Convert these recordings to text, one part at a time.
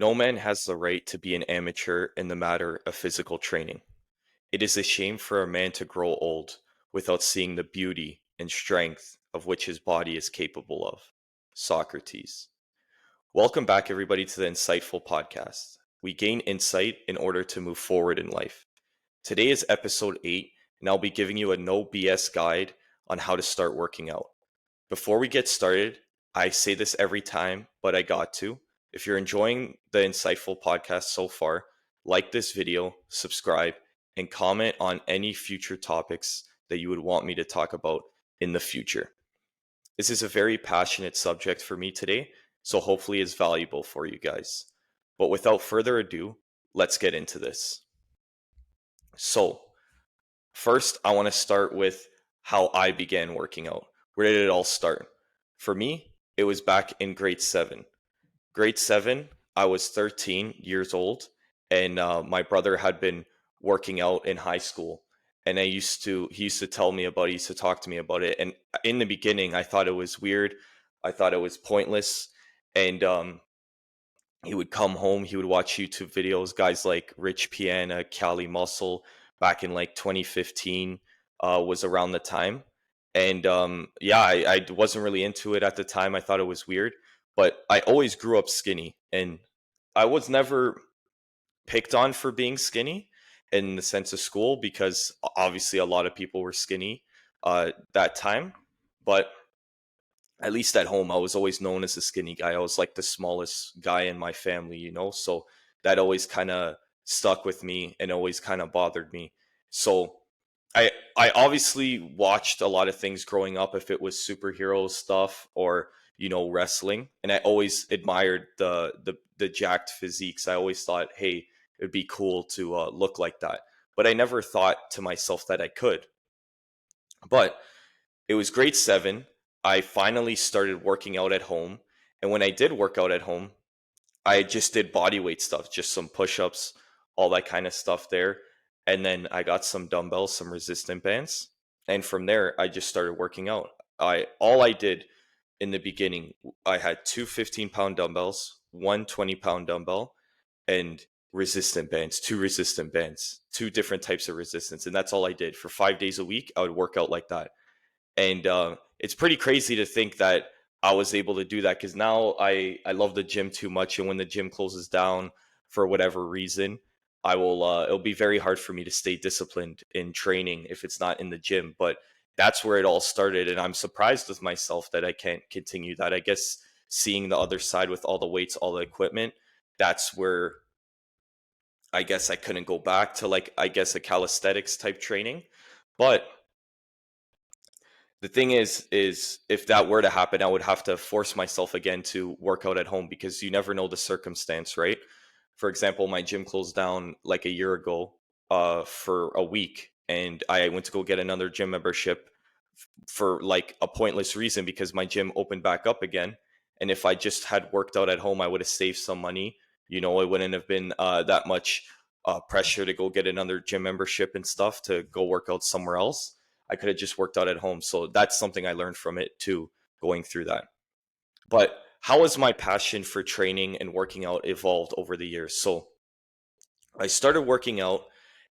No man has the right to be an amateur in the matter of physical training. It is a shame for a man to grow old without seeing the beauty and strength of which his body is capable of. Socrates. Welcome back, everybody, to the Insightful Podcast. We gain insight in order to move forward in life. Today is episode 8, and I'll be giving you a no BS guide on how to start working out. Before we get started, I say this every time, but I got to. If you're enjoying the Insightful Podcast so far, like this video, subscribe, and comment on any future topics that you would want me to talk about in the future. This is a very passionate subject for me today, so hopefully it's valuable for you guys. But without further ado, let's get into this. So, first, I want to start with how I began working out. Where did it all start? For me, it was back in grade 7. Grade 7, I was 13 years old, and my brother had been working out in high school. And he used to tell me about it, he used to talk to me about it. And in the beginning, I thought it was weird. I thought it was pointless. And he would come home, he would watch YouTube videos, guys like Rich Piana, Cali Muscle, back in like 2015 was around the time. And yeah, I wasn't really into it at the time. I thought it was weird, but I always grew up skinny, and I was never picked on for being skinny in the sense of school because obviously a lot of people were skinny that time. But at least at home, I was always known as a skinny guy. I was like the smallest guy in my family, so that always kind of stuck with me and always kind of bothered me. So I obviously watched a lot of things growing up, if it was superhero stuff or wrestling, and I always admired the jacked physiques. I always thought, hey, it'd be cool to look like that, but I never thought to myself that I could. But it was grade 7. I finally started working out at home. And when I did work out at home, I just did body weight stuff, just some push ups, all that kind of stuff there. And then I got some dumbbells, some resistant bands. And from there, I just started working out. All I did in the beginning, I had two 15-pound dumbbells, one 20-pound dumbbell, and resistant bands, two resistant bands, two different types of resistance. And that's all I did. For 5 days a week, I would work out like that. And it's pretty crazy to think that I was able to do that, because now I love the gym too much, and when the gym closes down for whatever reason, I will it'll be very hard for me to stay disciplined in training if it's not in the gym. But that's where it all started, and I'm surprised with myself that I can't continue that. I guess seeing the other side with all the weights, all the equipment, that's where I guess I couldn't go back to, like, I guess a calisthenics type training. But the thing is if that were to happen, I would have to force myself again to work out at home, because you never know the circumstance, right? For example, my gym closed down like a year ago for a week, and I went to go get another gym membership for like a pointless reason, because my gym opened back up again. And if I just had worked out at home, I would have saved some money. It wouldn't have been that much pressure to go get another gym membership and stuff to go work out somewhere else. I could have just worked out at home. So that's something I learned from it too, going through that. But how has my passion for training and working out evolved over the years? So I started working out.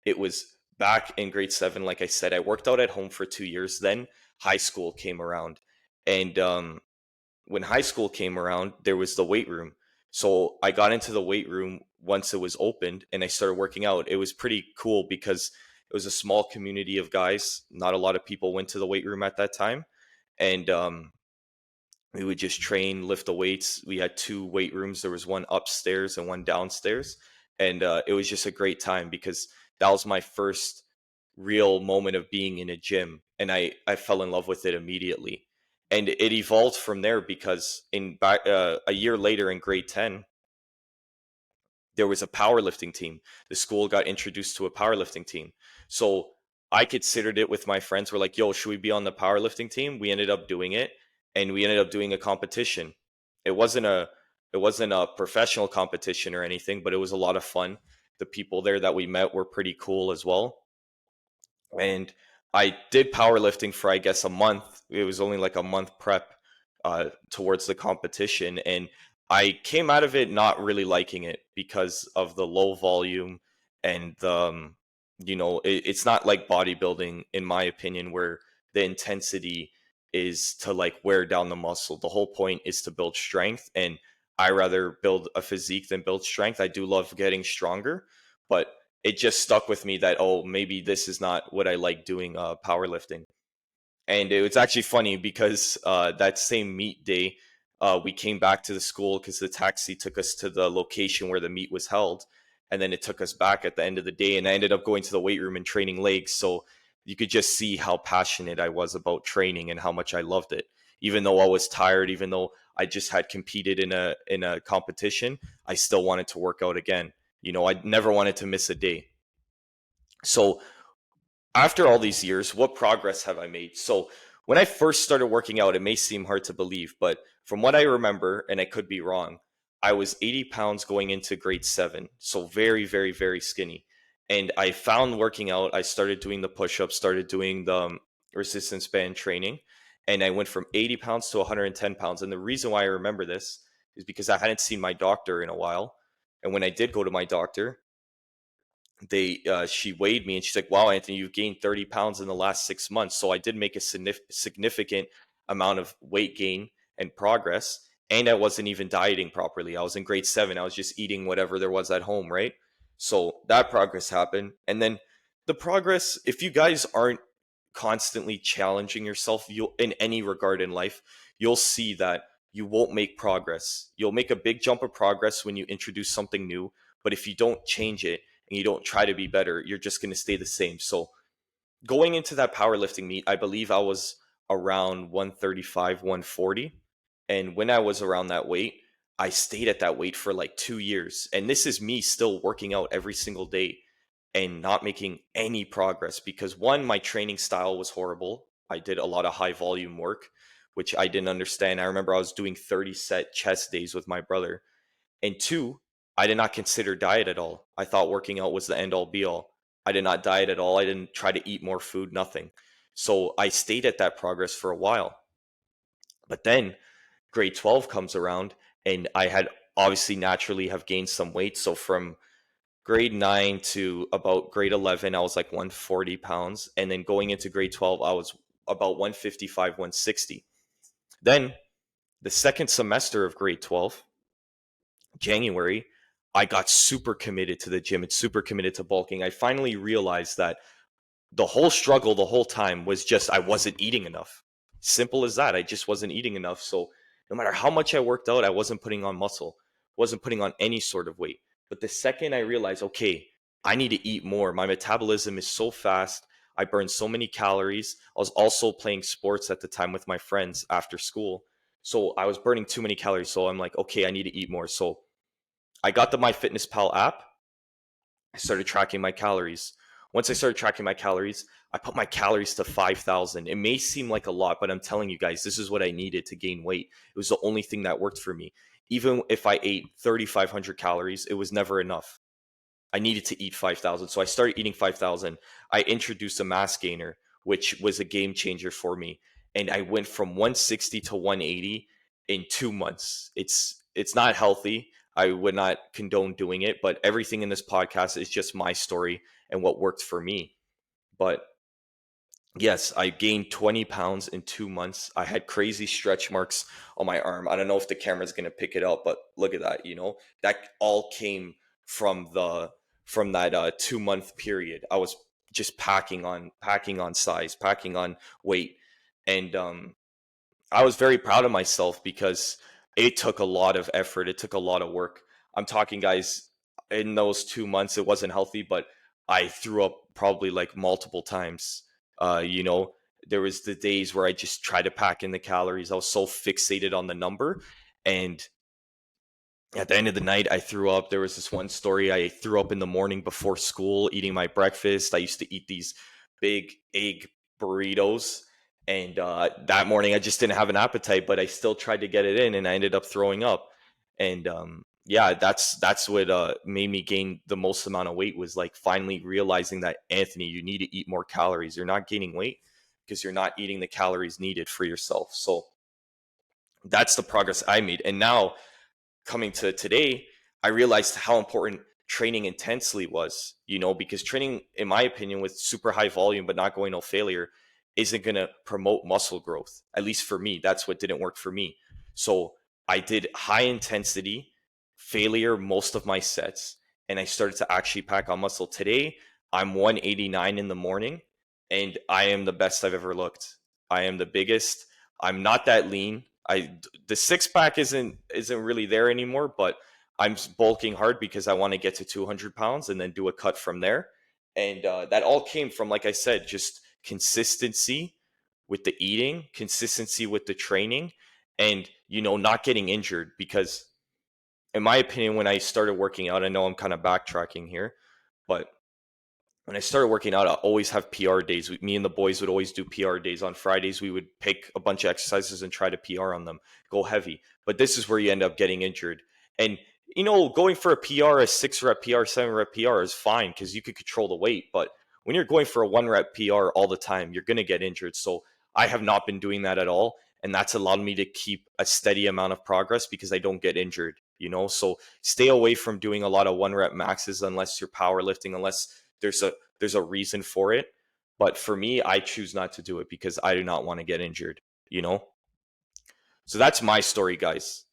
It was back in grade 7. Like I said, I worked out at home for 2 years. Then high school came around. And when high school came around, there was the weight room. So I got into the weight room once it was opened, and I started working out. It was pretty cool because it was a small community of guys. Not a lot of people went to the weight room at that time. And we would just train, lift the weights. We had two weight rooms. There was one upstairs and one downstairs. And it was just a great time, because that was my first real moment of being in a gym. And I fell in love with it immediately. And it evolved from there, because a year later in grade 10, there was a powerlifting team. The school got introduced to a powerlifting team. So I considered it with my friends. We're like, yo, should we be on the powerlifting team? We ended up doing it, and we ended up doing a competition. It wasn't a it wasn't a professional competition or anything, but it was a lot of fun. The people there that we met were pretty cool as well. And I did powerlifting for, I guess, a month. It was only like a month prep towards the competition, and I came out of it not really liking it because of the low volume and it's not like bodybuilding, in my opinion, where the intensity is to like wear down the muscle. The whole point is to build strength, and I rather build a physique than build strength. I do love getting stronger, but it just stuck with me that, oh, maybe this is not what I like doing, powerlifting. And it was actually funny because that same meet day, we came back to the school because the taxi took us to the location where the meet was held. And then it took us back at the end of the day. And I ended up going to the weight room and training legs. So you could just see how passionate I was about training and how much I loved it. Even though I was tired, even though I just had competed in a competition, I still wanted to work out again. I never wanted to miss a day. So after all these years, what progress have I made? So, when I first started working out, it may seem hard to believe, but from what I remember, and I could be wrong, I was 80 pounds going into grade seven. So, very, very, very skinny. And I found working out, I started doing the push ups, started doing the resistance band training, and I went from 80 pounds to 110 pounds. And the reason why I remember this is because I hadn't seen my doctor in a while. And when I did go to my doctor, she weighed me and she's like, wow, Anthony, you've gained 30 pounds in the last 6 months. So I did make a significant amount of weight gain and progress, and I wasn't even dieting properly. I was in grade seven. I was just eating whatever there was at home, right? So that progress happened. And then the progress, if you guys aren't constantly challenging yourself, you'll, in any regard in life, you'll see that you won't make progress. You'll make a big jump of progress when you introduce something new, but if you don't change it and you don't try to be better, you're just going to stay the same. So going into that powerlifting meet, I believe I was around 135, 140. And when I was around that weight, I stayed at that weight for like 2 years. And this is me still working out every single day and not making any progress because one, my training style was horrible. I did a lot of high volume work, which I didn't understand. I remember I was doing 30 set chest days with my brother. And two, I did not consider diet at all. I thought working out was the end all be all. I did not diet at all. I didn't try to eat more food, nothing. So I stayed at that progress for a while. But then grade 12 comes around and I had obviously naturally have gained some weight. So from grade 9 to about grade 11, I was like 140 pounds. And then going into grade 12, I was about 155, 160. Then the second semester of grade 12, January, I got super committed to the gym and super committed to bulking. I finally realized that the whole struggle the whole time was just I wasn't eating enough. Simple as that. I just wasn't eating enough. So no matter how much I worked out, I wasn't putting on muscle, wasn't putting on any sort of weight. But the second I realized, okay, I need to eat more. My metabolism is so fast. I burn so many calories. I was also playing sports at the time with my friends after school. So I was burning too many calories. So I'm like, okay, I need to eat more. So I got the MyFitnessPal app. I started tracking my calories. Once I started tracking my calories, I put my calories to 5,000. It may seem like a lot, but I'm telling you guys, this is what I needed to gain weight. It was the only thing that worked for me. Even if I ate 3,500 calories, it was never enough. I needed to eat 5,000. So I started eating 5,000. I introduced a mass gainer, which was a game changer for me. And I went from 160 to 180 in 2 months. It's not healthy. I would not condone doing it, but everything in this podcast is just my story and what worked for me. But yes, I gained 20 pounds in 2 months. I had crazy stretch marks on my arm. I don't know if the camera's gonna pick it up, but look at that. That all came from the from that 2 month period. I was just packing on size, packing on weight, and I was very proud of myself because it took a lot of effort. It took a lot of work. I'm talking, guys, in those 2 months, it wasn't healthy, but I threw up probably like multiple times. Uh, you know, there was the days where I just tried to pack in the calories. I was so fixated on the number, and at the end of the night, I threw up. There was this one story. I threw up in the morning before school, eating my breakfast. I used to eat these big egg burritos. And that morning, I just didn't have an appetite, but I still tried to get it in, and I ended up throwing up. And yeah, that's what made me gain the most amount of weight was like finally realizing that Anthony, you need to eat more calories. You're not gaining weight because you're not eating the calories needed for yourself. So that's the progress I made. And now coming to today, I realized how important training intensely was, because training, in my opinion, with super high volume but not going no failure isn't going to promote muscle growth. At least for me, that's what didn't work for me. So I did high intensity failure most of my sets, and I started to actually pack on muscle. Today, I'm 189 in the morning, and I am the best I've ever looked. I am the biggest. I'm not that lean. The six pack isn't really there anymore, but I'm bulking hard because I want to get to 200 pounds and then do a cut from there. And that all came from, like I said, just consistency with the eating, consistency with the training, and not getting injured. Because, in my opinion, when I started working out, I know I'm kind of backtracking here, but when I started working out, I always have PR days. Me and the boys would always do PR days. On Fridays, we would pick a bunch of exercises and try to PR on them, go heavy. But this is where you end up getting injured. And, going for a PR, a 6 rep PR, 7 rep PR is fine because you could control the weight. But when you're going for a 1 rep PR all the time, you're going to get injured. So I have not been doing that at all. And that's allowed me to keep a steady amount of progress because I don't get injured. So stay away from doing a lot of 1 rep maxes unless you're powerlifting, unless there's a reason for it. But for me, I choose not to do it because I do not want to get injured, you know? So that's my story, guys.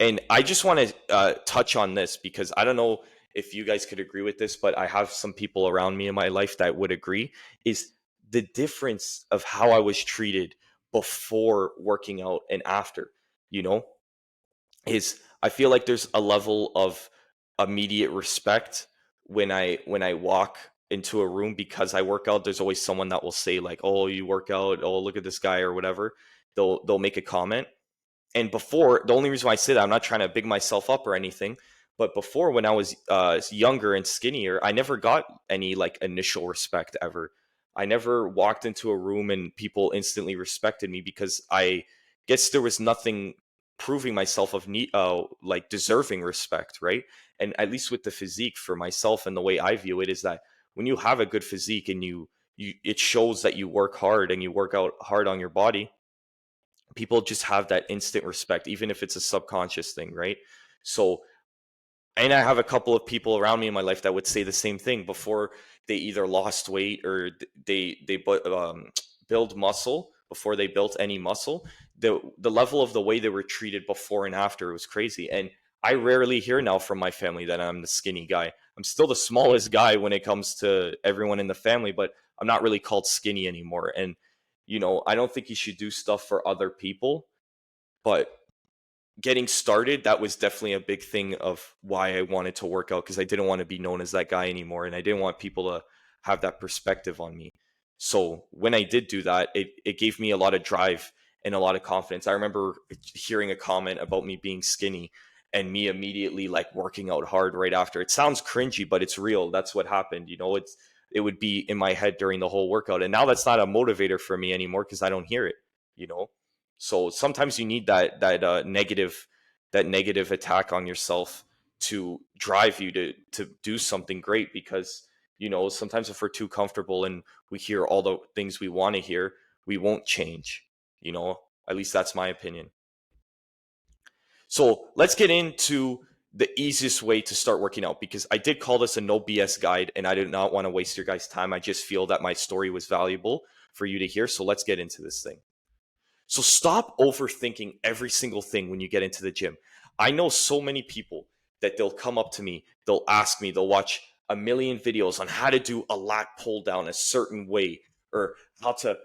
And I just want to touch on this because I don't know if you guys could agree with this, but I have some people around me in my life that would agree, is the difference of how I was treated before working out and after, you know? Is I feel like there's a level of immediate respect when I walk into a room because I work out. There's always someone that will say like, "Oh, you work out. Oh, look at this guy," or whatever. They'll make a comment. And before, the only reason why I say that, I'm not trying to big myself up or anything, but before, when I was younger and skinnier, I never got any like initial respect ever. I never walked into a room and people instantly respected me because I guess there was nothing proving myself of need, like deserving respect, right? And at least with the physique, for myself and the way I view it, is that when you have a good physique and it shows that you work hard and you work out hard on your body, people just have that instant respect, even if it's a subconscious thing, right? So, and I have a couple of people around me in my life that would say the same thing before they either lost weight or build muscle. Before they built any muscle, the level of the way they were treated before and after was crazy. And I rarely hear now from my family that I'm the skinny guy. I'm still the smallest guy when it comes to everyone in the family, but I'm not really called skinny anymore. And I don't think you should do stuff for other people, but getting started, that was definitely a big thing of why I wanted to work out, because I didn't want to be known as that guy anymore. And I didn't want people to have that perspective on me. So when I did do that, it gave me a lot of drive and a lot of confidence. I remember hearing a comment about me being skinny and me immediately like working out hard right after. It sounds cringy, but it's real. That's what happened. It would be in my head during the whole workout. And now that's not a motivator for me anymore because I don't hear it, you know? So sometimes you need that negative attack on yourself to drive you to do something great, because sometimes if we're too comfortable and we hear all the things we want to hear, we won't change. You know, at least that's my opinion. So let's get into the easiest way to start working out, because I did call this a no BS guide and I did not want to waste your guys' time. I just feel that my story was valuable for you to hear. So let's get into this thing. So stop overthinking every single thing when you get into the gym. I know so many people that they'll come up to me, they'll ask me, they'll watch a million videos on how to do a lat pull down a certain way, or how to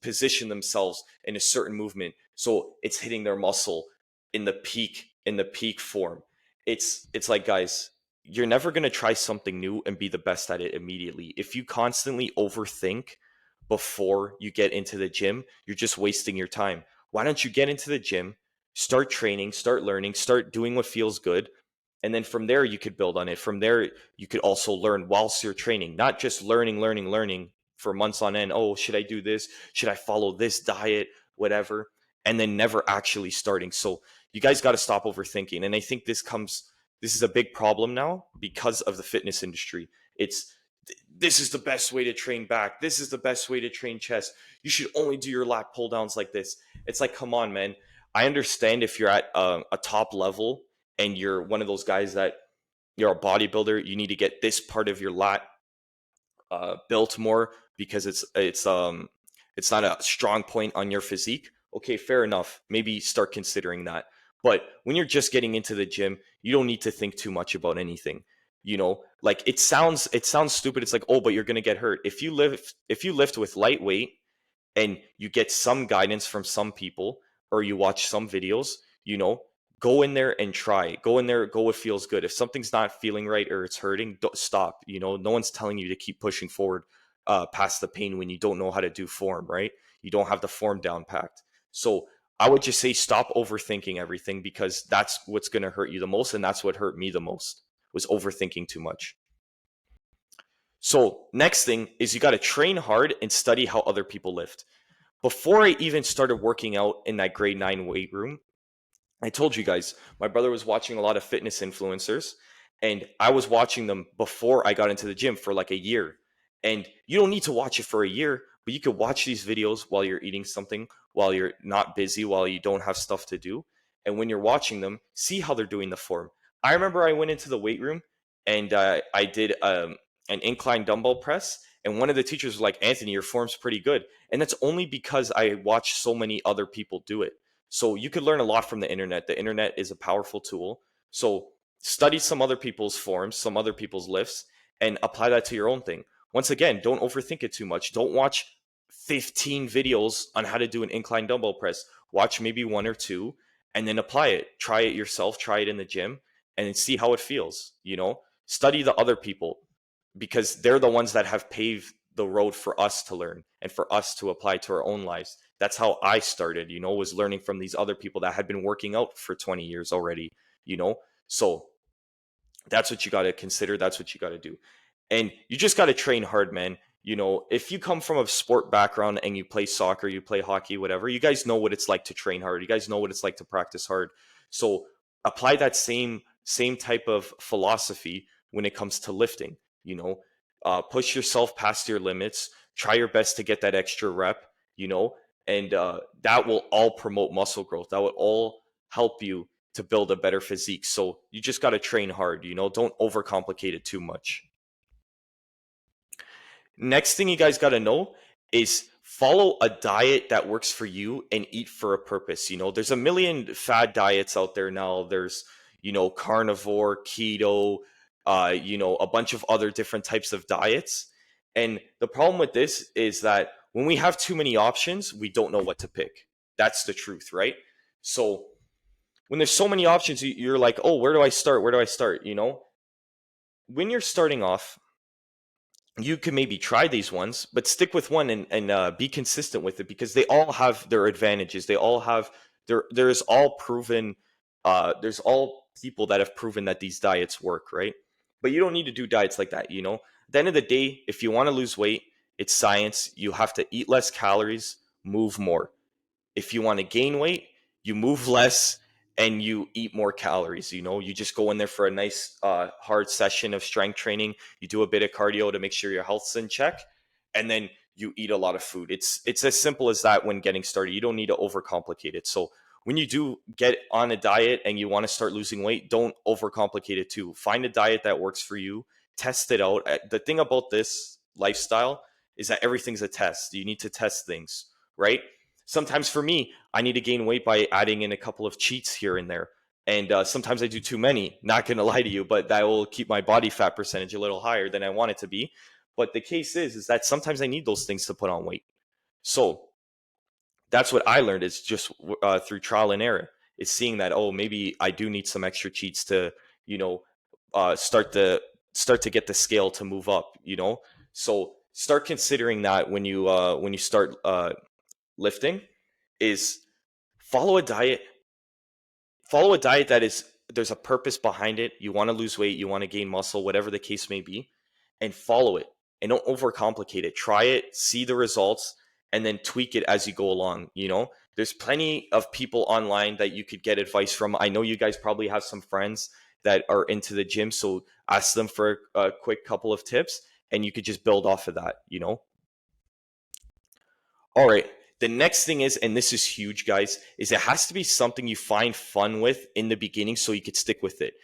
position themselves in a certain movement so it's hitting their muscle in the peak form. It's like, guys, you're never going to try something new and be the best at it immediately. If you constantly overthink before you get into the gym, you're just wasting your time. Why don't you get into the gym, start training, start learning, start doing what feels good, and then from there you could build on it. From there you could also learn whilst you're training, not just learning for months on end. Oh, should I do this? Should I follow this diet? Whatever. And then never actually starting. So you guys got to stop overthinking. And I think this is a big problem now because of the fitness industry. It's this is the best way to train back. This is the best way to train chest. You should only do your lat pull downs like this. It's like, come on, man. I understand if you're at a top level and you're one of those guys that you're a bodybuilder, you need to get this part of your lat built more because it's not a strong point on your physique. Okay, fair enough. Maybe start considering that. But when you're just getting into the gym, you don't need to think too much about anything. Like it sounds stupid. It's like, oh, but you're gonna get hurt if you lift with lightweight and you get some guidance from some people or you watch some videos, you know, go in there and try. Go in there, go what feels good. If something's not feeling right or it's hurting, don't stop. No one's telling you to keep pushing forward past the pain when you don't know how to do form, right? You don't have the form down packed. So I would just say stop overthinking everything because that's what's going to hurt you the most. And that's what hurt me the most was overthinking too much. So next thing is you got to train hard and study how other people lift. Before I even started working out in that grade 9 weight room, I told you guys, my brother was watching a lot of fitness influencers, and I was watching them before I got into the gym for like a year. And you don't need to watch it for a year, but you could watch these videos while you're eating something, while you're not busy, while you don't have stuff to do. And when you're watching them, see how they're doing the form. I remember I went into the weight room and I did an incline dumbbell press, and one of the teachers was like, Anthony, your form's pretty good. And that's only because I watched so many other people do it. So you could learn a lot from the internet. The internet is a powerful tool. So study some other people's forms, some other people's lifts, and apply that to your own thing. Once again, don't overthink it too much. Don't watch 15 videos on how to do an incline dumbbell press. Watch maybe one or two and then apply it. Try it yourself, try it in the gym, and then see how it feels. Study the other people because they're the ones that have paved the road for us to learn and for us to apply to our own lives. That's how I started, was learning from these other people that had been working out for 20 years already, you know? So that's what you got to consider. That's what you got to do. And you just got to train hard, man. If you come from a sport background and you play soccer, you play hockey, whatever, you guys know what it's like to train hard. You guys know what it's like to practice hard. So apply that same type of philosophy when it comes to lifting. Push yourself past your limits. Try your best to get that extra rep. You know, and that will all promote muscle growth. That will all help you to build a better physique. So you just got to train hard. Don't overcomplicate it too much. Next thing you guys got to know is follow a diet that works for you and eat for a purpose. There's a million fad diets out there now. There's, carnivore, keto, a bunch of other different types of diets. And the problem with this is that when we have too many options, we don't know what to pick. That's the truth, right? So when there's so many options, you're like, oh, where do I start? Where do I start? When you're starting off, you can maybe try these ones, but stick with one and be consistent with it because they all have their advantages. They all have there's all proven. There's all people that have proven that these diets work, right? But you don't need to do diets like that. At the end of the day, if you want to lose weight, it's science. You have to eat less calories, move more. If you want to gain weight, you move less and you eat more calories. You just go in there for a nice hard session of strength training. You do a bit of cardio to make sure your health's in check, and then you eat a lot of food. It's as simple as that when getting started. You don't need to overcomplicate it. So when you do get on a diet and you want to start losing weight, don't overcomplicate it too. Find a diet that works for you. Test it out. The thing about this lifestyle is that everything's a test. You need to test things, right? Sometimes for me, I need to gain weight by adding in a couple of cheats here and there. And sometimes I do too many, not going to lie to you, but that will keep my body fat percentage a little higher than I want it to be. But the case is that sometimes I need those things to put on weight. So that's what I learned is just through trial and error is seeing that, oh, maybe I do need some extra cheats to, you know, start to get the scale to move up. So start considering that when you start lifting is follow a diet follow a diet that is there's a purpose behind it. You want to lose weight, you want to gain muscle, whatever the case may be, and follow it and don't overcomplicate it. Try it, see the results, and then tweak it as you go along. There's plenty of people online that you could get advice from. I know you guys probably have some friends that are into the gym, so ask them for a quick couple of tips and you could just build off of that. All right. The next thing is, and this is huge, guys, is it has to be something you find fun with in the beginning so you could stick with it.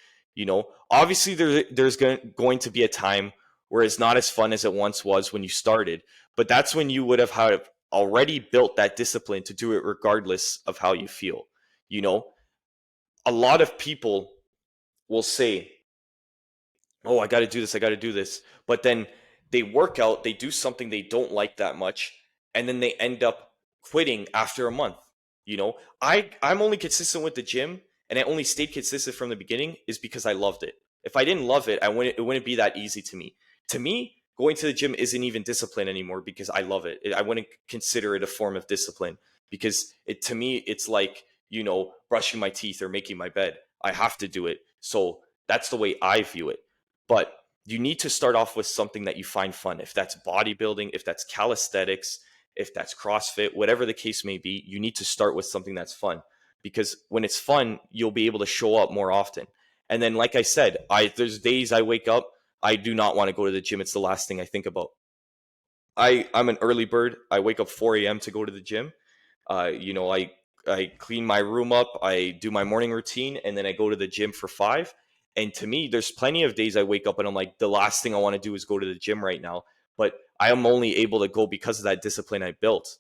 Obviously there's going to be a time where it's not as fun as it once was when you started, but that's when you would have had already built that discipline to do it regardless of how you feel. You know, a lot of people will say, oh, I got to do this, I got to do this. But then they work out, they do something they don't like that much, and then they end up quitting after a month. I'm only consistent with the gym, and I only stayed consistent from the beginning is because I loved it. If I didn't love it, it wouldn't be that easy to me. To me, going to the gym isn't even discipline anymore because I love it. I wouldn't consider it a form of discipline because to me it's like, brushing my teeth or making my bed. I have to do it. So that's the way I view it. But you need to start off with something that you find fun. If that's bodybuilding, if that's calisthenics, if that's CrossFit, whatever the case may be, you need to start with something that's fun. Because when it's fun, you'll be able to show up more often. And then, like I said, there's days I wake up, I do not want to go to the gym. It's the last thing I think about. I'm an early bird. I wake up 4 a.m. to go to the gym. I clean my room up, I do my morning routine, and then I go to the gym for 5. And to me, there's plenty of days I wake up and I'm like, the last thing I want to do is go to the gym right now. But I am only able to go because of that discipline I built.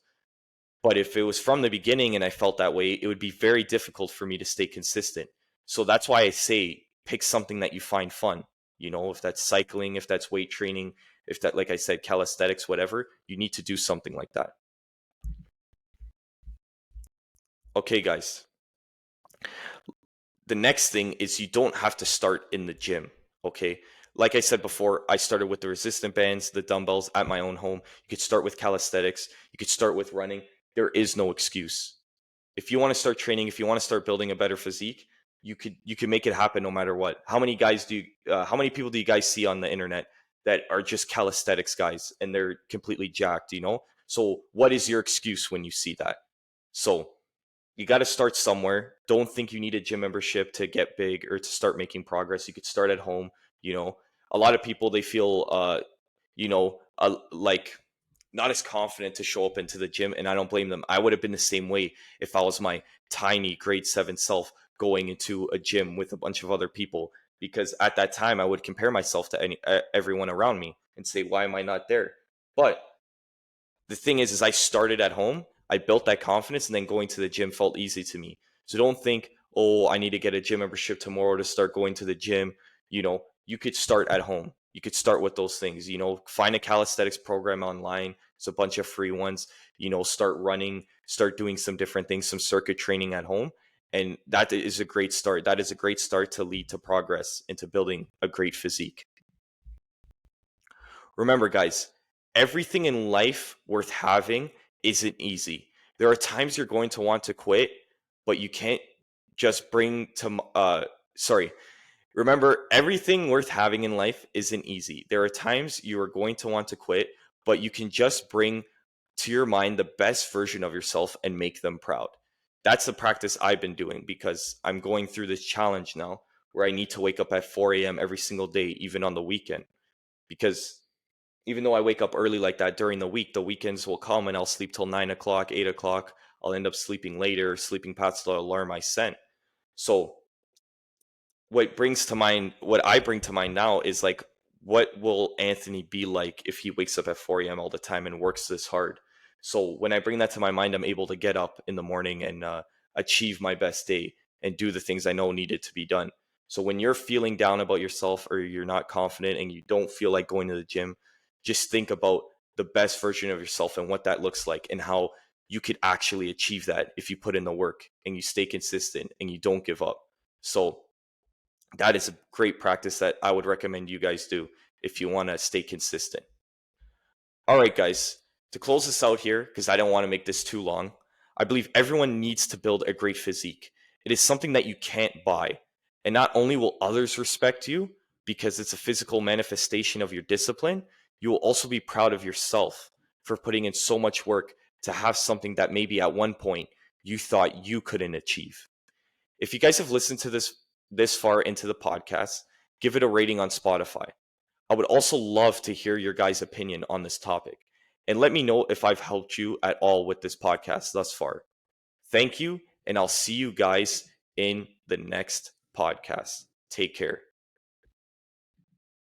But if it was from the beginning and I felt that way, it would be very difficult for me to stay consistent. So that's why I say pick something that you find fun. If that's cycling, if that's weight training, if that, like I said, calisthenics, whatever, you need to do something like that. Okay, guys. The next thing is you don't have to start in the gym. Okay. Like I said before, I started with the resistant bands, the dumbbells at my own home. You could start with calisthenics. You could start with running. There is no excuse. If you want to start training, if you want to start building a better physique, you can make it happen no matter what. How many people do you guys see on the internet that are just calisthenics guys and they're completely jacked, So what is your excuse when you see that? So you got to start somewhere. Don't think you need a gym membership to get big or to start making progress. You could start at home. You know, a lot of people, they feel, like not as confident to show up into the gym, and I don't blame them. I would have been the same way if I was my tiny grade 7 self going into a gym with a bunch of other people, because at that time I would compare myself to everyone around me and say, why am I not there? But the thing is I started at home. I built that confidence, and then going to the gym felt easy to me. So don't think, oh, I need to get a gym membership tomorrow to start going to the gym. You could start at home. You could start with those things. Find a calisthenics program online. It's a bunch of free ones. Start running, start doing some different things, some circuit training at home. And that is a great start. That is a great start to lead to progress into building a great physique. Remember, guys, everything in life worth having isn't easy. There are times you're going to want to quit, but you can't just bring to, sorry. Remember, everything worth having in life isn't easy. There are times you are going to want to quit, but you can just bring to your mind the best version of yourself and make them proud. That's the practice I've been doing because I'm going through this challenge now where I need to wake up at 4 a.m. every single day, even on the weekend. Because even though I wake up early like that during the week, the weekends will come and I'll sleep till 9 o'clock, 8 o'clock. I'll end up sleeping later, sleeping past the alarm I sent. So what I bring to mind now is like, what will Anthony be like if he wakes up at 4 a.m. all the time and works this hard? So when I bring that to my mind, I'm able to get up in the morning and achieve my best day and do the things I know needed to be done. So when you're feeling down about yourself or you're not confident and you don't feel like going to the gym, just think about the best version of yourself and what that looks like and how you could actually achieve that if you put in the work and you stay consistent and you don't give up. So that is a great practice that I would recommend you guys do if you want to stay consistent. All right, guys, to close this out here, because I don't want to make this too long, I believe everyone needs to build a great physique. It is something that you can't buy. And not only will others respect you because it's a physical manifestation of your discipline, you will also be proud of yourself for putting in so much work to have something that maybe at one point you thought you couldn't achieve. If you guys have listened to this far into the podcast, give it a rating on Spotify. I would also love to hear your guys' opinion on this topic. And let me know if I've helped you at all with this podcast thus far. Thank you, and I'll see you guys in the next podcast. Take care.